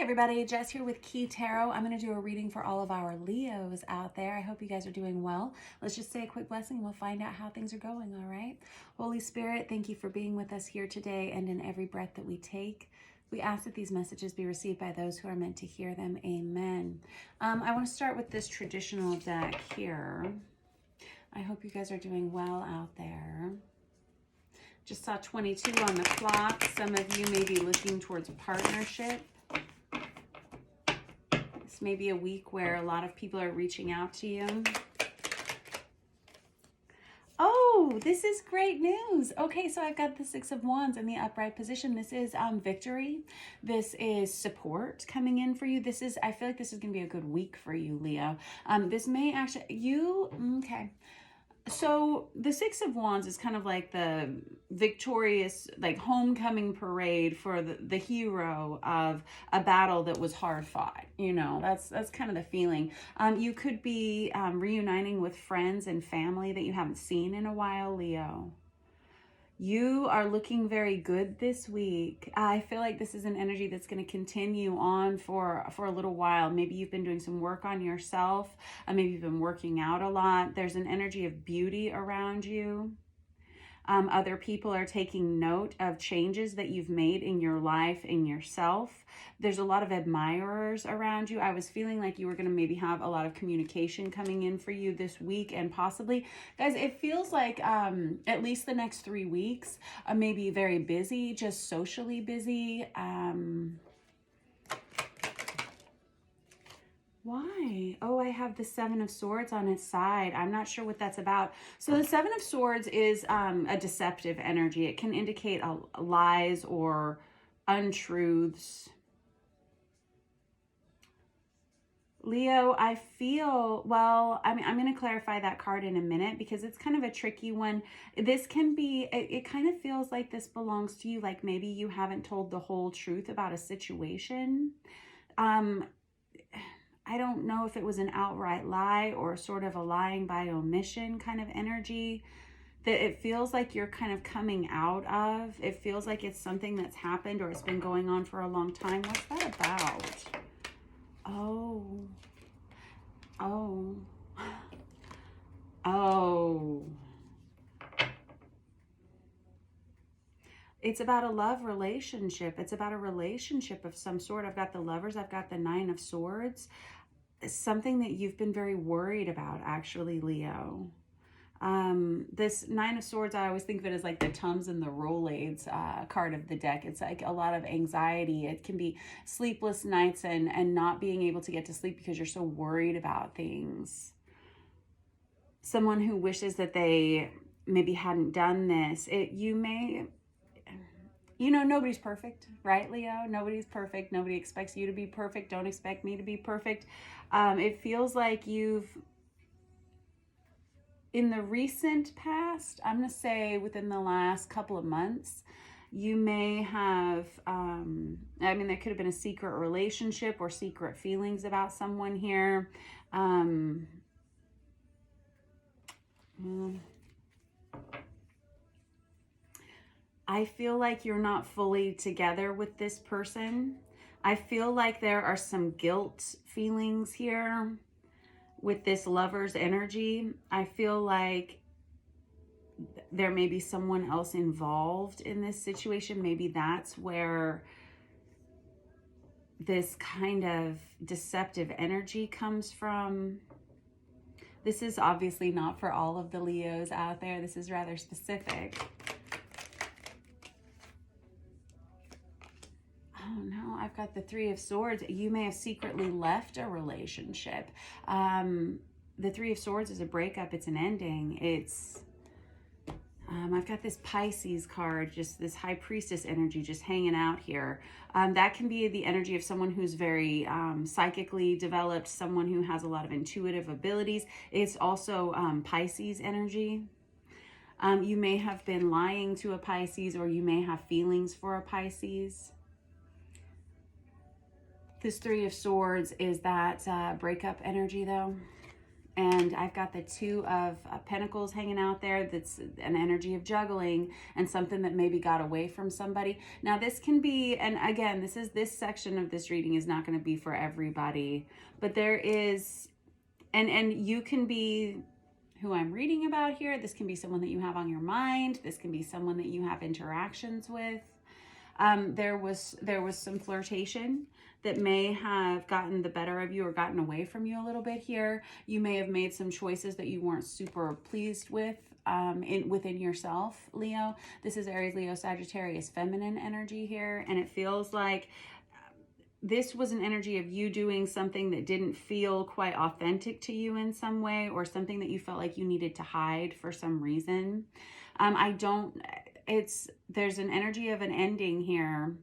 Everybody, Jess here with Key Tarot. I'm going to do a reading for all of our Leos out there. I hope you guys are doing well. Let's just say a quick blessing and we'll find out how things are going, all right? Holy Spirit, thank you for being with us here today and in every breath that we take. We ask that these messages be received by those who are meant to hear them. Amen. I want to start with this traditional deck here. I hope you guys are doing well out there. Just saw 22 on the clock. Some of you may be looking towards a partnership. This may be a week where a lot of people are reaching out to you. Oh, this is great news. Okay, so I've got the Six of Wands in the upright position. This is victory. This is support coming in for you. I feel like this is going to be a good week for you, Leo. This may actually, okay. So the Six of Wands is kind of like the victorious, like homecoming parade for the hero of a battle that was hard fought. You know, that's kind of the feeling. You could be reuniting with friends and family that you haven't seen in a while, Leo. You are looking very good this week. I feel like this is an energy that's going to continue on for a little while. Maybe you've been doing some work on yourself. Maybe you've been working out a lot. There's an energy of beauty around you. Other people are taking note of changes that you've made in your life, in yourself. There's a lot of admirers around you. I was feeling like you were going to maybe have a lot of communication coming in for you this week, and possibly, guys, it feels like at least the next 3 weeks, maybe very busy, just socially busy. Why? Oh, I have the Seven of Swords on its side. I'm not sure what that's about. So the Seven of Swords is a deceptive energy. It can indicate lies or untruths. Leo, I feel, well, I'm going to clarify that card in a minute because it's kind of a tricky one. This can be, it kind of feels like this belongs to you. Like maybe you haven't told the whole truth about a situation. I don't know if it was an outright lie or sort of a lying by omission kind of energy that it feels like you're kind of coming out of. It feels like it's something that's happened or it's been going on for a long time. What's that about? Oh. It's about a love relationship. It's about a relationship of some sort. I've got the Lovers. I've got the Nine of Swords. Something that you've been very worried about, actually, Leo. This Nine of Swords, I always think of it as like the Tums and the Rolades card of the deck. It's like a lot of anxiety. It can be sleepless nights and not being able to get to sleep because you're so worried about things. Someone who wishes that they maybe hadn't done this. Nobody's perfect, right, Leo? Nobody's perfect. Nobody expects you to be perfect. Don't expect me to be perfect. It feels like you've, in the recent past, I'm going to say within the last couple of months, you may have, there could have been a secret relationship or secret feelings about someone here. I feel like you're not fully together with this person. I feel like there are some guilt feelings here with this Lover's energy. I feel like there may be someone else involved in this situation. Maybe that's where this kind of deceptive energy comes from. This is obviously not for all of the Leos out there. This is rather specific. Oh no, I've got the Three of Swords. You may have secretly left a relationship. The Three of Swords is a breakup. It's an ending. I've got this Pisces card, just this High Priestess energy just hanging out here. That can be the energy of someone who's very psychically developed, someone who has a lot of intuitive abilities. It's also Pisces energy. You may have been lying to a Pisces, or you may have feelings for a Pisces. This Three of Swords is that breakup energy, though. And I've got the Two of Pentacles hanging out there. That's an energy of juggling and something that maybe got away from somebody. Now this can be, and again, this section of this reading is not going to be for everybody, but there is, and you can be who I'm reading about here. This can be someone that you have on your mind. This can be someone that you have interactions with. There was some flirtation that may have gotten the better of you or gotten away from you a little bit here. You may have made some choices that you weren't super pleased with within yourself, Leo. This is Aries, Leo, Sagittarius, feminine energy here. And it feels like this was an energy of you doing something that didn't feel quite authentic to you in some way, or something that you felt like you needed to hide for some reason. There's an energy of an ending here,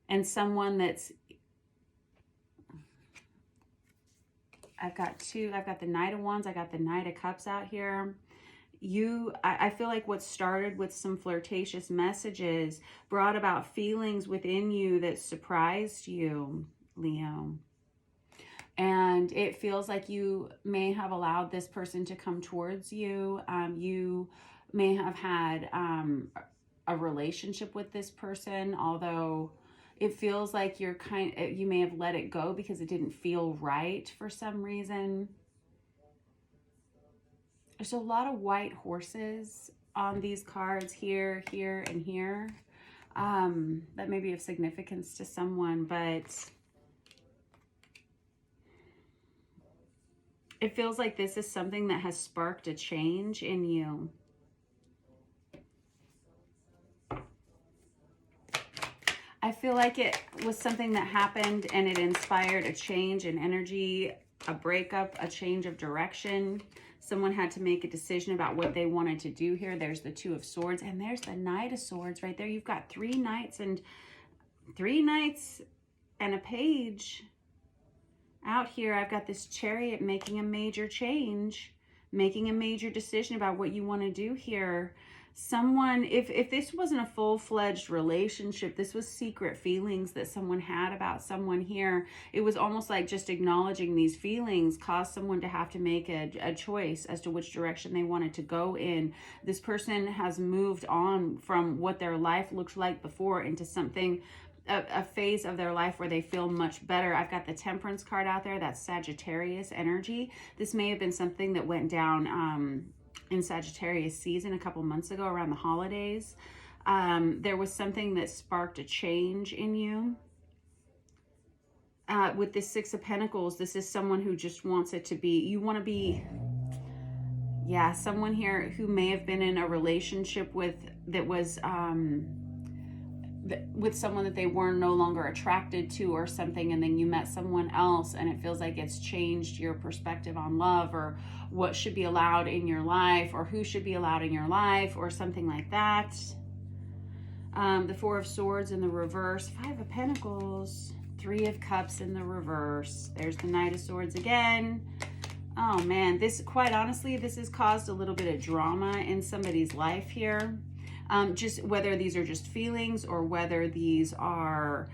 and someone that's, I've got the Knight of Wands, I got the Knight of Cups out here. I feel like what started with some flirtatious messages brought about feelings within you that surprised you, Leo. And it feels like you may have allowed this person to come towards you. You may have had a relationship with this person, although it feels like you may have let it go because it didn't feel right for some reason. There's a lot of white horses on these cards here, here, and here. That may be of significance to someone, but it feels like this is something that has sparked a change in you. I feel like it was something that happened and it inspired a change in energy, a breakup, a change of direction. Someone had to make a decision about what they wanted to do here. There's the Two of Swords, and there's the Knight of Swords right there. You've got three knights and a page out here. I've got this Chariot making a major change, making a major decision about what you want to do here. Someone, if this wasn't a full-fledged relationship, this was secret feelings that someone had about someone here. It was almost like just acknowledging these feelings caused someone to have to make a choice as to which direction they wanted to go in. This person has moved on from what their life looked like before into something, a phase of their life where they feel much better. I've got the Temperance card out there. That's Sagittarius energy. This may have been something that went down in Sagittarius season a couple months ago around the holidays. There was something that sparked a change in you. With this Six of Pentacles, this is someone who just wants it to be, you want to be, yeah, someone here who may have been in a relationship with someone that they were no longer attracted to or something, and then you met someone else and it feels like it's changed your perspective on love, or what should be allowed in your life, or who should be allowed in your life, or something like that. The Four of Swords in the reverse, Five of Pentacles, Three of Cups in the reverse. There's the Knight of Swords again. Oh man, this, quite honestly, this has caused a little bit of drama in somebody's life here. Just whether these are just feelings or whether these are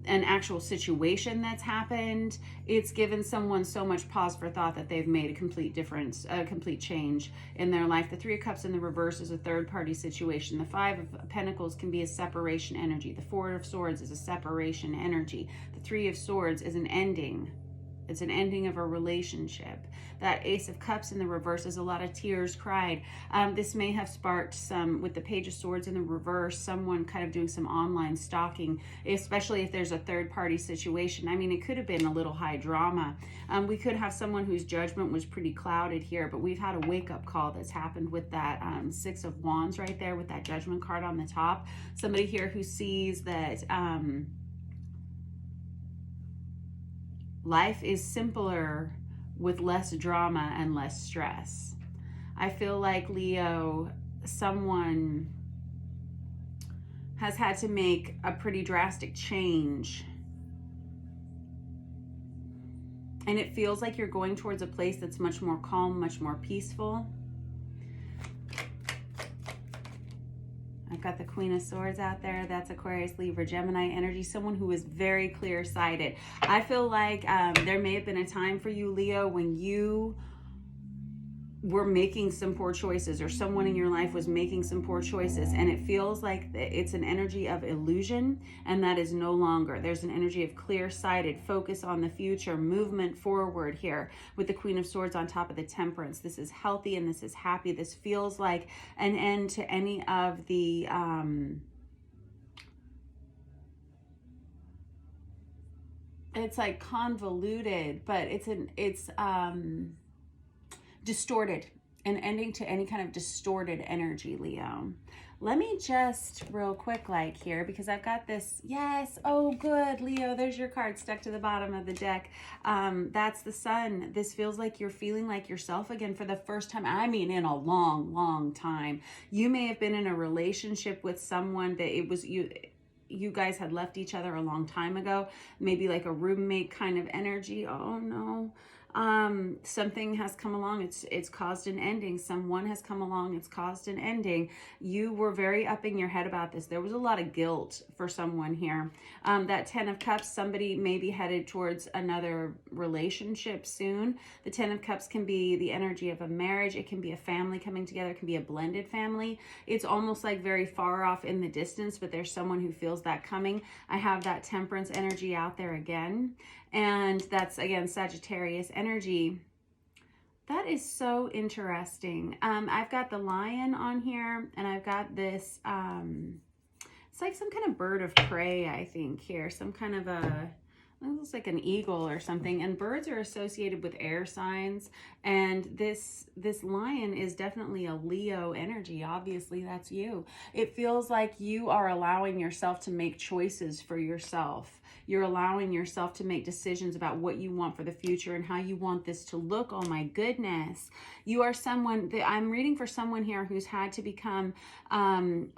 an actual situation that's happened, it's given someone so much pause for thought that they've made a complete difference, a complete change in their life. The Three of Cups in the reverse is a third-party situation. The Five of Pentacles can be a separation energy. The Four of Swords is a separation energy. The Three of Swords is an ending. It's an ending of a relationship. That Ace of Cups in the reverse is a lot of tears cried. This may have sparked some, with the Page of Swords in the reverse, someone kind of doing some online stalking, especially if there's a third-party situation. I mean, it could have been a little high drama. We could have someone whose judgment was pretty clouded here, but we've had a wake-up call that's happened with that Six of Wands right there with that Judgment card on the top. Somebody here who sees that life is simpler with less drama and less stress. I feel like, Leo, someone has had to make a pretty drastic change. And it feels like you're going towards a place that's much more calm, much more peaceful. I've got the Queen of Swords out there. That's Aquarius, Libra, Gemini energy. Someone who is very clear-sighted. I feel like there may have been a time for you, Leo, when you were making some poor choices, or someone in your life was making some poor choices, and it feels like it's an energy of illusion, and that is no longer. There's an energy of clear-sighted focus on the future, movement forward here with the Queen of Swords on top of the Temperance. This is healthy and this is happy. This feels like an end to any of the it's like convoluted, but it's distorted, an ending to any kind of distorted energy, Leo. Let me just real quick like here, because I've got this. Yes. Oh, good, Leo. There's your card stuck to the bottom of the deck. That's the Sun. This feels like you're feeling like yourself again for the first time. I mean, in a long, long time. You may have been in a relationship with someone that it was you guys had left each other a long time ago, maybe like a roommate kind of energy. Oh no. Something has come along, it's caused an ending. Someone has come along, it's caused an ending. You were very up in your head about this. There was a lot of guilt for someone here. That 10 of Cups, somebody may be headed towards another relationship soon. The 10 of Cups can be the energy of a marriage. It can be a family coming together. It can be a blended family. It's almost like very far off in the distance, but there's someone who feels that coming. I have that Temperance energy out there again. And that's, again, Sagittarius energy. That is so interesting. I've got the Lion on here, and I've got this, it's like some kind of bird of prey, I think, here. Some kind of it looks like an eagle or something. And birds are associated with air signs. And this lion is definitely a Leo energy. Obviously, that's you. It feels like you are allowing yourself to make choices for yourself. You're allowing yourself to make decisions about what you want for the future and how you want this to look. Oh my goodness. You are someone that I'm reading for someone here who's had to become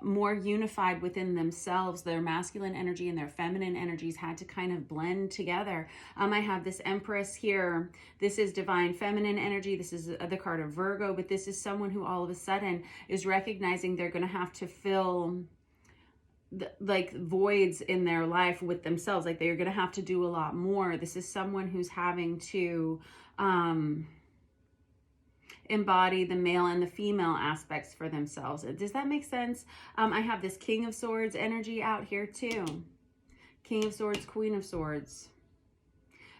more unified within themselves. Their masculine energy and their feminine energies had to kind of blend together. I have this Empress here. This is divine feminine energy. This is the card of Virgo, but this is someone who all of a sudden is recognizing they're going to have to fill like voids in their life with themselves. Like they're going to have to do a lot more. This is someone who's having to embody the male and the female aspects for themselves. Does that make sense? I have this King of Swords energy out here too. King of Swords, Queen of Swords.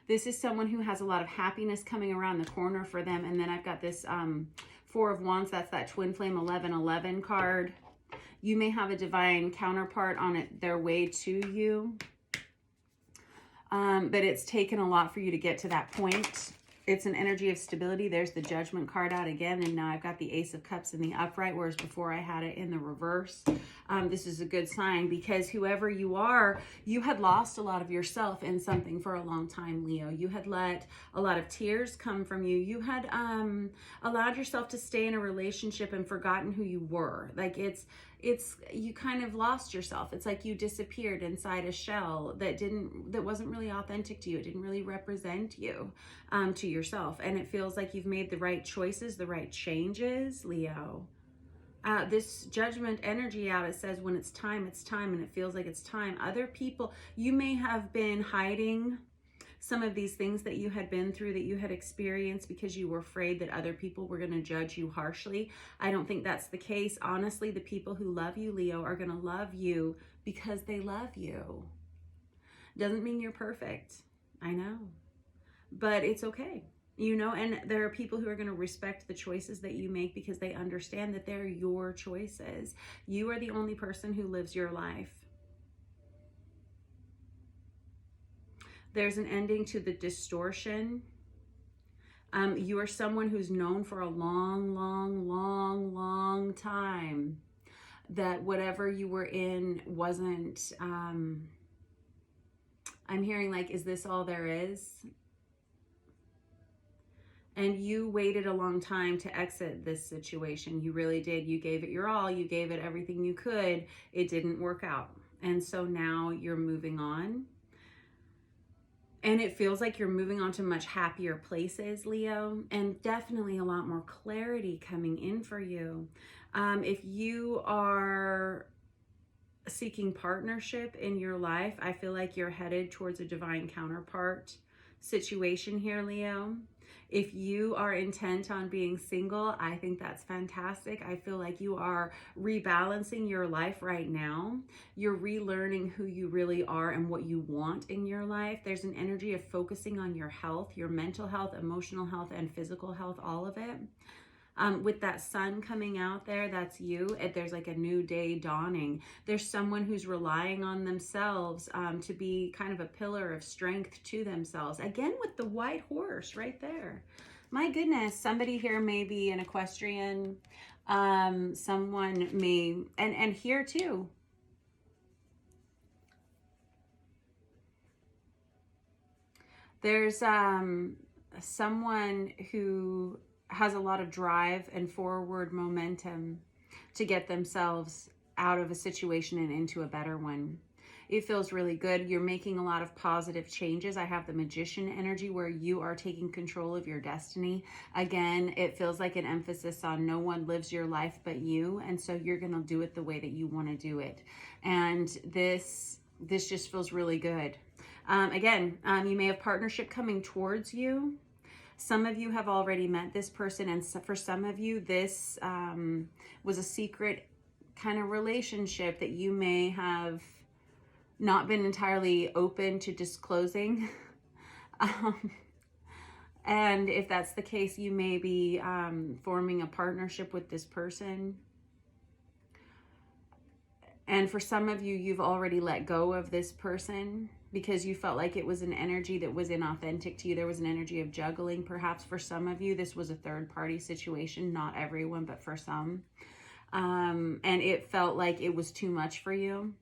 This is someone who has a lot of happiness coming around the corner for them. And then I've got this Four of Wands. That's that Twin Flame 1111 card. You may have a divine counterpart on it, their way to you. But it's taken a lot for you to get to that point. It's an energy of stability. There's the Judgment card out again. And now I've got the Ace of Cups in the upright, whereas before I had it in the reverse. This is a good sign, because whoever you are, you had lost a lot of yourself in something for a long time, Leo. You had let a lot of tears come from you. You had allowed yourself to stay in a relationship and forgotten who you were. Like you kind of lost yourself. It's like you disappeared inside a shell that wasn't really authentic to you. It didn't really represent you to yourself. And it feels like you've made the right choices, the right changes, Leo. This Judgment energy out, it says when it's time, and it feels like it's time. Other people, you may have been hiding some of these things that you had been through, that you had experienced, because you were afraid that other people were going to judge you harshly. I don't think that's the case. Honestly, the people who love you, Leo, are going to love you because they love you. Doesn't mean you're perfect. I know. But it's okay. You know, and there are people who are going to respect the choices that you make because they understand that they're your choices. You are the only person who lives your life. There's an ending to the distortion. You are someone who's known for a long, long, long, long time that whatever you were in wasn't, I'm hearing like, is this all there is? And you waited a long time to exit this situation. You really did. You gave it your all. You gave it everything you could. It didn't work out. And so now you're moving on. And it feels like you're moving on to much happier places, Leo, and definitely a lot more clarity coming in for you. If you are seeking partnership in your life, I feel like you're headed towards a divine counterpart, situation here, Leo. If you are intent on being single, I think that's fantastic. I feel like you are rebalancing your life right now. You're relearning who you really are and what you want in your life. There's an energy of focusing on your health, your mental health, emotional health, and physical health, all of it. With that sun coming out there, that's you. There's like a new day dawning. There's someone who's relying on themselves to be kind of a pillar of strength to themselves. Again, with the white horse right there. My goodness, somebody here may be an equestrian. Someone may, and here too. There's someone who has a lot of drive and forward momentum to get themselves out of a situation and into a better one. It feels really good. You're making a lot of positive changes. I have the Magician energy where you are taking control of your destiny. Again, it feels like an emphasis on no one lives your life but you. And so you're going to do it the way that you want to do it. And this just feels really good. Again, you may have partnership coming towards you. Some of you have already met this person, and for some of you, this was a secret kind of relationship that you may have not been entirely open to disclosing. And if that's the case, you may be forming a partnership with this person. And for some of you, you've already let go of this person because you felt like it was an energy that was inauthentic to you. There was an energy of juggling. Perhaps for some of you, this was a third-party situation. Not everyone, but for some. And it felt like it was too much for you.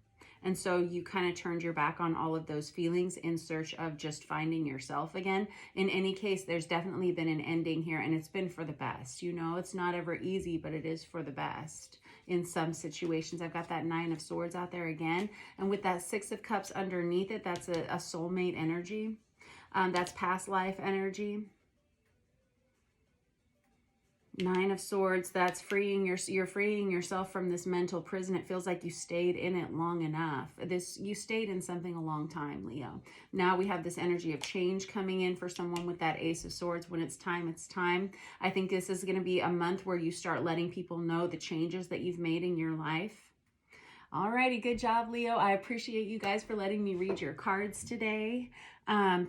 And so you kind of turned your back on all of those feelings in search of just finding yourself again. In any case, there's definitely been an ending here, and it's been for the best. You know, it's not ever easy, but it is for the best in some situations. I've got that Nine of Swords out there again. And with that Six of Cups underneath it, that's a soulmate energy. That's past life energy. Nine of Swords, that's you're freeing yourself from this mental prison. It feels like you stayed in it long enough. You stayed in something a long time, Leo. Now we have this energy of change coming in for someone with that Ace of Swords. When it's time, it's time. I think this is going to be a month where you start letting people know the changes that you've made in your life. Alrighty, good job, Leo. I appreciate you guys for letting me read your cards today.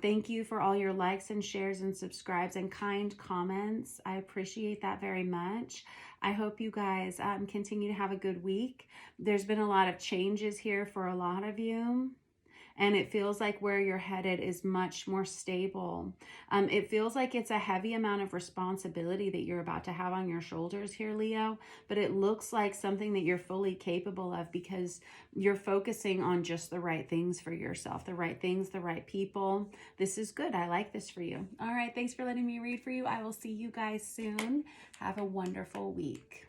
Thank you for all your likes and shares and subscribes and kind comments. I appreciate that very much. I hope you guys continue to have a good week. There's been a lot of changes here for a lot of you. And it feels like where you're headed is much more stable. It feels like it's a heavy amount of responsibility that you're about to have on your shoulders here, Leo. But it looks like something that you're fully capable of because you're focusing on just the right things for yourself. The right things, the right people. This is good. I like this for you. All right. Thanks for letting me read for you. I will see you guys soon. Have a wonderful week.